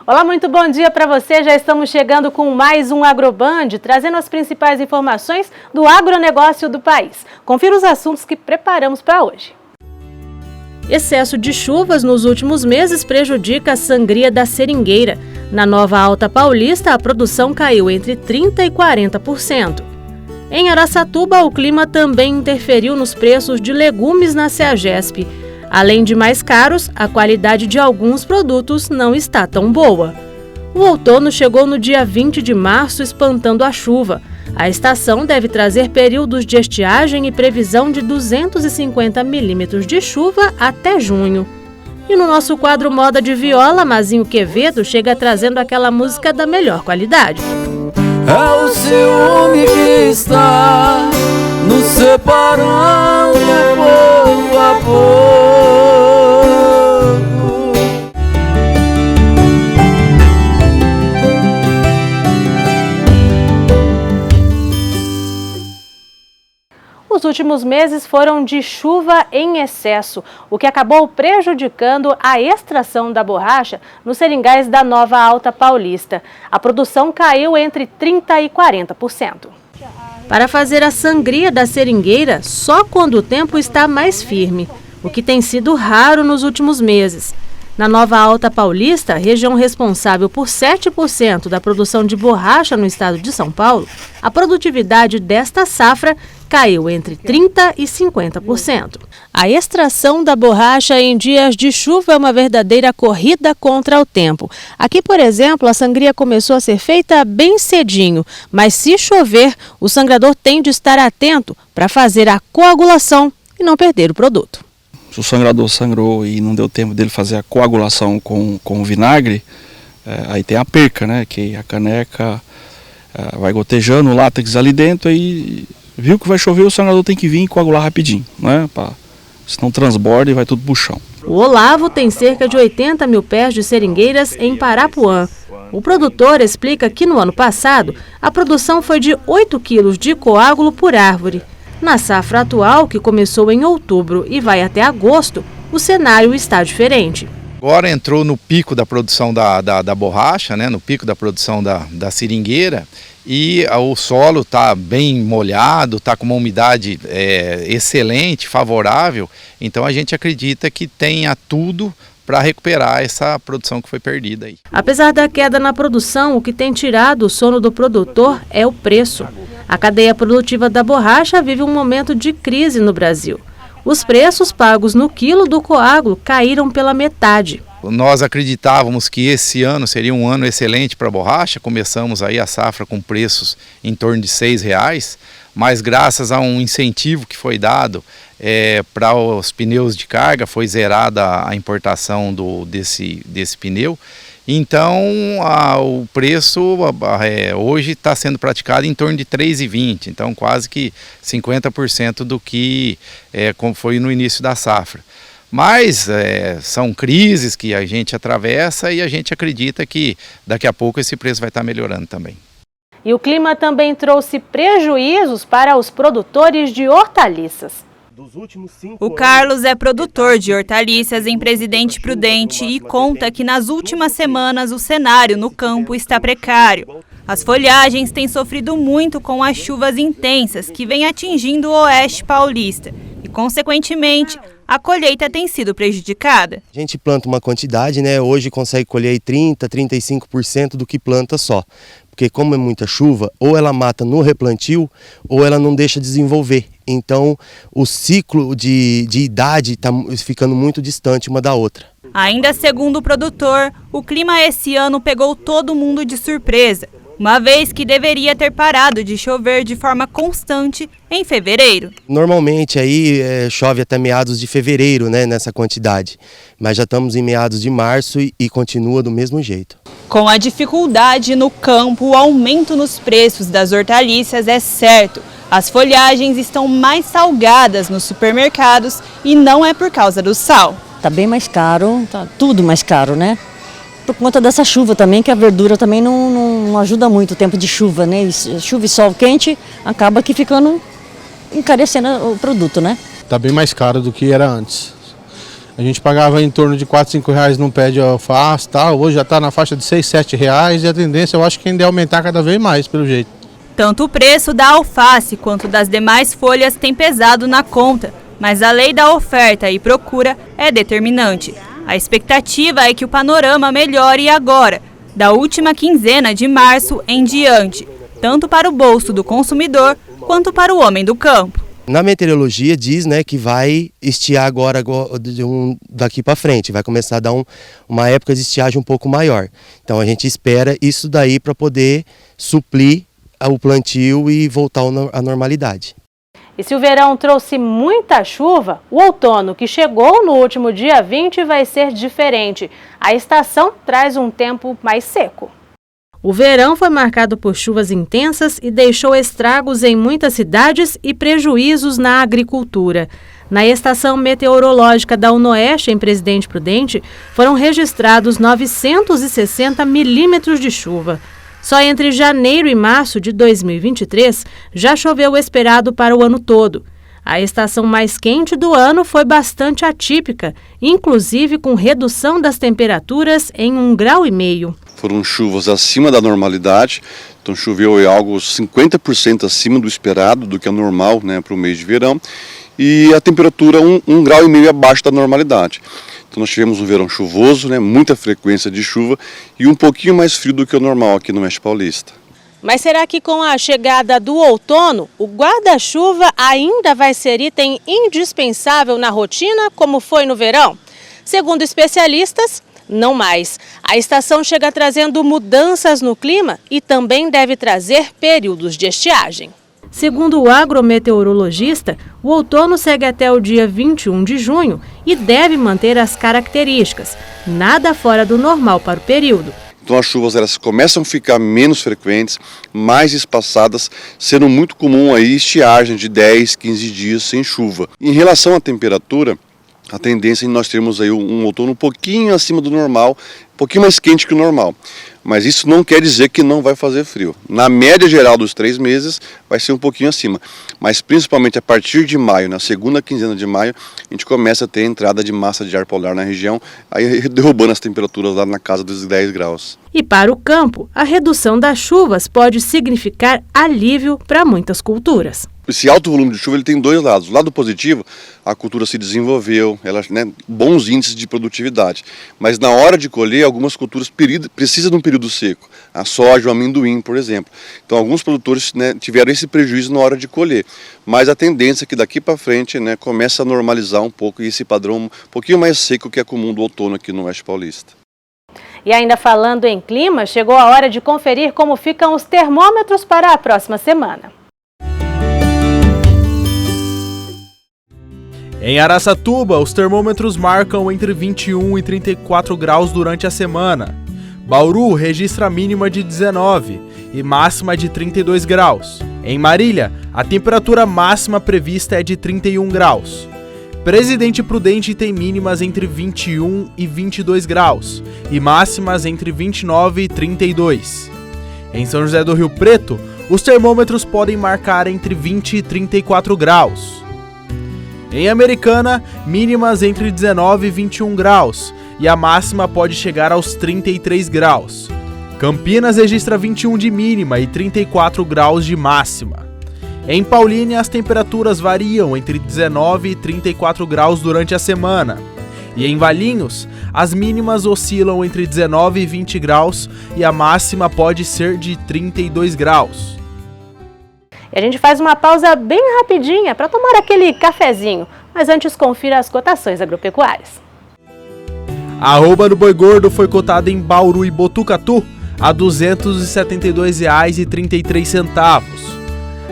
Olá, muito bom dia para você. Já estamos chegando com mais um Agroband, trazendo as principais informações do agronegócio do país. Confira os assuntos que preparamos para hoje. Excesso de chuvas nos últimos meses prejudica a sangria da seringueira. Na Nova Alta Paulista, a produção caiu entre 30% e 40%. Em Araçatuba, o clima também interferiu nos preços de legumes na Ceagesp. Além de mais caros, a qualidade de alguns produtos não está tão boa. O outono chegou no dia 20 de março, espantando a chuva. A estação deve trazer períodos de estiagem e previsão de 250 milímetros de chuva até junho. E no nosso quadro Moda de Viola, Mazinho Quevedo chega trazendo aquela música da melhor qualidade. É o ciúme que está nos separando pouco a pouco. Os últimos meses foram de chuva em excesso, o que acabou prejudicando a extração da borracha nos seringais da Nova Alta Paulista. A produção caiu entre 30% e 40%. Para fazer a sangria da seringueira, só quando o tempo está mais firme, o que tem sido raro nos últimos meses. Na Nova Alta Paulista, região responsável por 7% da produção de borracha no estado de São Paulo, a produtividade desta safra caiu entre 30% e 50%. A extração da borracha em dias de chuva é uma verdadeira corrida contra o tempo. Aqui, por exemplo, a sangria começou a ser feita bem cedinho, mas se chover, o sangrador tem de estar atento para fazer a coagulação e não perder o produto. Se o sangrador sangrou e não deu tempo dele fazer a coagulação com o vinagre, aí tem a perca, né? Que a caneca vai gotejando o látex ali dentro e viu que vai chover, o sangrador tem que vir e coagular rapidinho, né? Senão transborda e vai tudo pro chão. O Olavo tem cerca de 80 mil pés de seringueiras em Parapuã. O produtor explica que no ano passado a produção foi de 8 quilos de coágulo por árvore. Na safra atual, que começou em outubro e vai até agosto, o cenário está diferente. Agora entrou no pico da produção da borracha, né, no pico da produção da seringueira, e o solo está bem molhado, está com uma umidade excelente, favorável, então a gente acredita que tenha tudo para recuperar essa produção que foi perdida aí. Apesar da queda na produção, o que tem tirado o sono do produtor é o preço. A cadeia produtiva da borracha vive um momento de crise no Brasil. Os preços pagos no quilo do coágulo caíram pela metade. Nós acreditávamos que esse ano seria um ano excelente para a borracha, começamos aí a safra com preços em torno de R$6, mas graças a um incentivo que foi dado para os pneus de carga, foi zerada a importação desse pneu. Então o preço hoje está sendo praticado em torno de R$3,20, então quase que 50% do que como foi no início da safra. Mas são crises que a gente atravessa e a gente acredita que daqui a pouco esse preço vai estar melhorando também. E o clima também trouxe prejuízos para os produtores de hortaliças. O Carlos é produtor de hortaliças em Presidente Prudente e conta que nas últimas semanas o cenário no campo está precário. As folhagens têm sofrido muito com as chuvas intensas que vêm atingindo o oeste paulista e, consequentemente, a colheita tem sido prejudicada. A gente planta uma quantidade, né? Hoje consegue colher 30%, 35% do que planta só. Porque como é muita chuva, ou ela mata no replantio, ou ela não deixa desenvolver. Então o ciclo de idade está ficando muito distante uma da outra. Ainda segundo o produtor, o clima esse ano pegou todo mundo de surpresa, uma vez que deveria ter parado de chover de forma constante em fevereiro. Normalmente aí chove até meados de fevereiro, né, nessa quantidade, mas já estamos em meados de março e continua do mesmo jeito. Com a dificuldade no campo, o aumento nos preços das hortaliças é certo. As folhagens estão mais salgadas nos supermercados e não é por causa do sal. Tá bem mais caro, tá tudo mais caro, né? Por conta dessa chuva também, que a verdura também não ajuda muito o tempo de chuva, né? Chuva e sol quente acaba que ficando encarecendo o produto, né? Tá bem mais caro do que era antes. A gente pagava em torno de R$4, R$5 num pé de alface, tal. Hoje já está na faixa de R$6, R$7 e a tendência eu acho que ainda é aumentar cada vez mais, pelo jeito. Tanto o preço da alface quanto das demais folhas tem pesado na conta, mas a lei da oferta e procura é determinante. A expectativa é que o panorama melhore agora, da última quinzena de março em diante, tanto para o bolso do consumidor quanto para o homem do campo. Na meteorologia diz, né, que vai estiar agora daqui para frente, vai começar a dar uma época de estiagem um pouco maior. Então a gente espera isso daí para poder suprir o plantio e voltar à normalidade. E se o verão trouxe muita chuva, o outono, que chegou no último dia 20, vai ser diferente. A estação traz um tempo mais seco. O verão foi marcado por chuvas intensas e deixou estragos em muitas cidades e prejuízos na agricultura. Na estação meteorológica da UNOeste, em Presidente Prudente, foram registrados 960 milímetros de chuva. Só entre janeiro e março de 2023 já choveu o esperado para o ano todo. A estação mais quente do ano foi bastante atípica, inclusive com redução das temperaturas em 1,5 graus. Foram chuvas acima da normalidade, então choveu algo 50% acima do esperado, do que é normal, né, para o mês de verão, e a temperatura 1,5 graus abaixo da normalidade. Então nós tivemos um verão chuvoso, né, muita frequência de chuva e um pouquinho mais frio do que o normal aqui no Oeste Paulista. Mas será que com a chegada do outono, o guarda-chuva ainda vai ser item indispensável na rotina, como foi no verão? Segundo especialistas, não mais. A estação chega trazendo mudanças no clima e também deve trazer períodos de estiagem. Segundo o agrometeorologista, o outono segue até o dia 21 de junho e deve manter as características, nada fora do normal para o período. Então as chuvas elas começam a ficar menos frequentes, mais espaçadas, sendo muito comum aí estiagem de 10, 15 dias sem chuva. Em relação à temperatura, a tendência é nós termos aí um outono um pouquinho acima do normal, um pouquinho mais quente que o normal. Mas isso não quer dizer que não vai fazer frio. Na média geral dos 3 meses vai ser um pouquinho acima. Mas principalmente a partir de maio, na segunda quinzena de maio, a gente começa a ter entrada de massa de ar polar na região, aí derrubando as temperaturas lá na casa dos 10 graus. E para o campo, a redução das chuvas pode significar alívio para muitas culturas. Esse alto volume de chuva ele tem dois lados. O lado positivo, a cultura se desenvolveu, ela, né, bons índices de produtividade. Mas na hora de colher, algumas culturas precisam de um período seco. A soja, o amendoim, por exemplo. Então alguns produtores, né, tiveram esse prejuízo na hora de colher. Mas a tendência é que daqui para frente, né, começa a normalizar um pouco esse padrão um pouquinho mais seco que é comum do outono aqui no Oeste Paulista. E ainda falando em clima, chegou a hora de conferir como ficam os termômetros para a próxima semana. Em Araçatuba, os termômetros marcam entre 21 e 34 graus durante a semana. Bauru registra mínima de 19 e máxima de 32 graus. Em Marília, a temperatura máxima prevista é de 31 graus. Presidente Prudente tem mínimas entre 21 e 22 graus e máximas entre 29 e 32. Em São José do Rio Preto, os termômetros podem marcar entre 20 e 34 graus. Em Americana, mínimas entre 19 e 21 graus e a máxima pode chegar aos 33 graus. Campinas registra 21 de mínima e 34 graus de máxima. Em Paulínia, as temperaturas variam entre 19 e 34 graus durante a semana. E em Valinhos, as mínimas oscilam entre 19 e 20 graus e a máxima pode ser de 32 graus. E a gente faz uma pausa bem rapidinha para tomar aquele cafezinho. Mas antes confira as cotações agropecuárias. A arroba do boi gordo foi cotada em Bauru e Botucatu a R$ 272,33.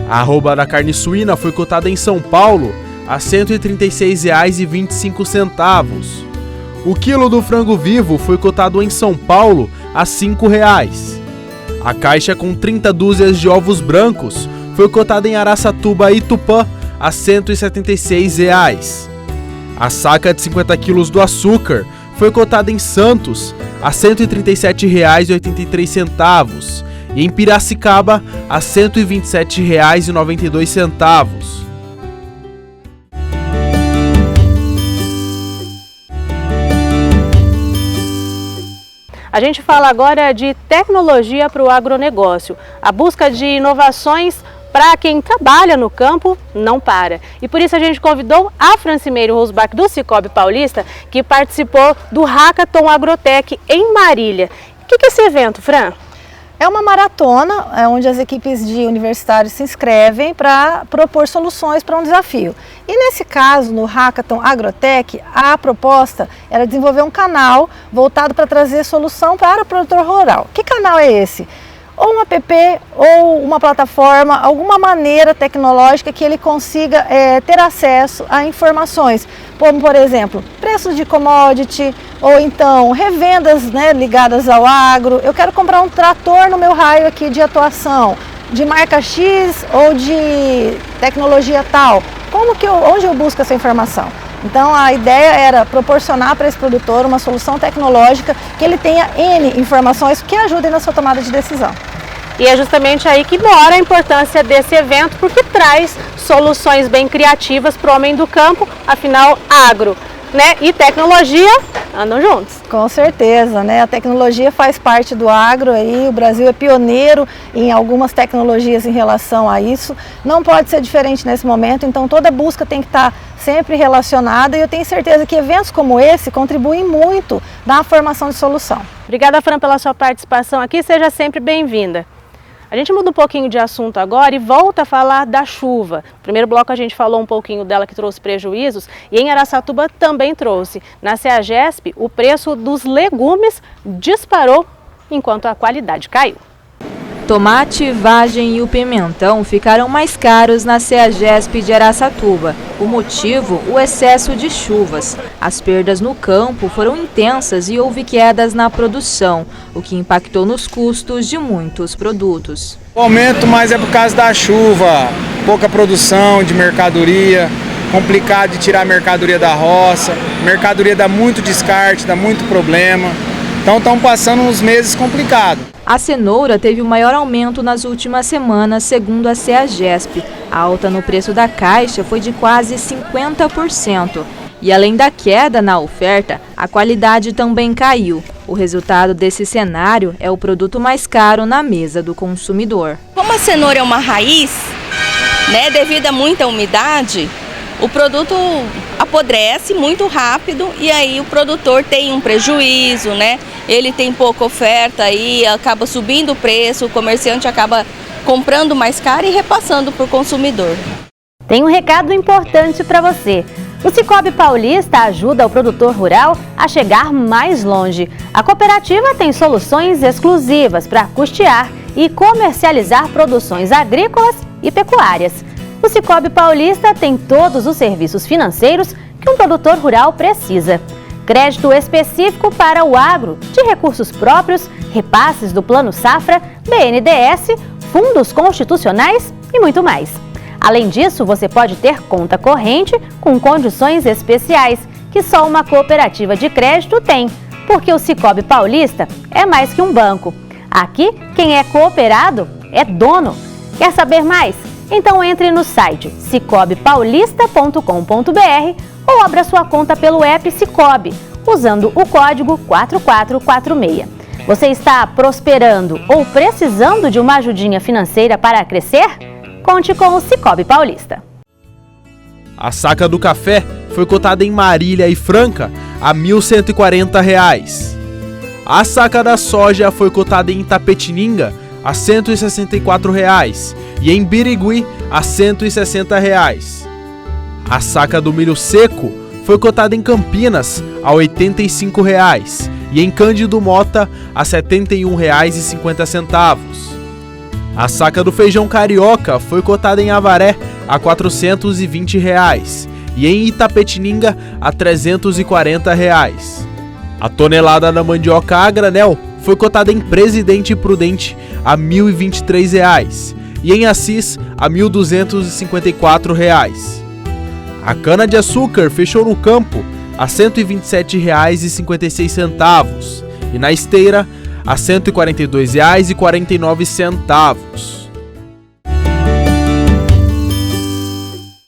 A arroba da carne suína foi cotada em São Paulo a R$ 136,25. O quilo do frango vivo foi cotado em São Paulo a R$ 5,00. A caixa com 30 dúzias de ovos brancos foi cotada em Araçatuba e Tupã a R$ 176,00. A saca de 50 quilos do açúcar foi cotada em Santos a R$ 137,83 e em Piracicaba a R$ 127,92. A gente fala agora de tecnologia para o agronegócio. A busca de inovações para quem trabalha no campo não para. E por isso a gente convidou a Francimeire Rosbach do Cicobi Paulista, que participou do Hackathon Agrotech em Marília. O que é esse evento, Fran? É uma maratona onde as equipes de universitários se inscrevem para propor soluções para um desafio. E nesse caso, no Hackathon Agrotech, a proposta era desenvolver um canal voltado para trazer solução para o produtor rural. Que canal é esse? Ou um app, ou uma plataforma, alguma maneira tecnológica que ele consiga ter acesso a informações, como por exemplo, preços de commodity, ou então revendas, né, ligadas ao agro. Eu quero comprar um trator no meu raio aqui de atuação, de marca X ou de tecnologia tal. Onde eu busco essa informação? Então a ideia era proporcionar para esse produtor uma solução tecnológica que ele tenha N informações que ajudem na sua tomada de decisão. E é justamente aí que mora a importância desse evento, porque traz soluções bem criativas para o homem do campo, afinal, agro, né, e tecnologia andam juntos. Com certeza, né? A tecnologia faz parte do agro, aí o Brasil é pioneiro em algumas tecnologias em relação a isso. Não pode ser diferente nesse momento, então toda busca tem que estar sempre relacionada e eu tenho certeza que eventos como esse contribuem muito na formação de solução. Obrigada, Fran, pela sua participação aqui, seja sempre bem-vinda. A gente muda um pouquinho de assunto agora e volta a falar da chuva. No primeiro bloco a gente falou um pouquinho dela que trouxe prejuízos e em Araçatuba também trouxe. Na CEAGESP, o preço dos legumes disparou enquanto a qualidade caiu. Tomate, vagem e o pimentão ficaram mais caros na CEAGESP de Araçatuba. O motivo, o excesso de chuvas. As perdas no campo foram intensas e houve quedas na produção, o que impactou nos custos de muitos produtos. O aumento mais é por causa da chuva, pouca produção de mercadoria, complicado de tirar a mercadoria da roça, mercadoria dá muito descarte, dá muito problema. Então estão passando uns meses complicados. A cenoura teve o maior aumento nas últimas semanas, segundo a CEAGESP. A alta no preço da caixa foi de quase 50%. E além da queda na oferta, a qualidade também caiu. O resultado desse cenário é o produto mais caro na mesa do consumidor. Como a cenoura é uma raiz, né, devido a muita umidade, o produto apodrece muito rápido e aí o produtor tem um prejuízo, né? Ele tem pouca oferta e acaba subindo o preço, o comerciante acaba comprando mais caro e repassando para o consumidor. Tem um recado importante para você. O Cicobi Paulista ajuda o produtor rural a chegar mais longe. A cooperativa tem soluções exclusivas para custear e comercializar produções agrícolas e pecuárias. O Cicobi Paulista tem todos os serviços financeiros que um produtor rural precisa. Crédito específico para o agro, de recursos próprios, repasses do Plano Safra, BNDES, fundos constitucionais e muito mais. Além disso, você pode ter conta corrente com condições especiais que só uma cooperativa de crédito tem, porque o Cicobi Paulista é mais que um banco. Aqui, quem é cooperado é dono. Quer saber mais? Então entre no site cicobipaulista.com.br ou abra sua conta pelo app Cicobi, usando o código 4446. Você está prosperando ou precisando de uma ajudinha financeira para crescer? Conte com o Cicobi Paulista. A saca do café foi cotada em Marília e Franca a R$ 1.140. A saca da soja foi cotada em Itapetininga a R$ 164 e em Birigui a R$ 160. A saca do milho seco foi cotada em Campinas a R$ 85 e em Cândido Mota a R$ 71,50. A saca do feijão carioca foi cotada em Avaré a R$ 420 e em Itapetininga a R$ 340. A tonelada da mandioca a granel foi cotada em Presidente Prudente a R$ 1.023 e em Assis a R$ 1.254. A cana-de-açúcar fechou no campo a R$ 127,56 e na esteira a R$ 142,49.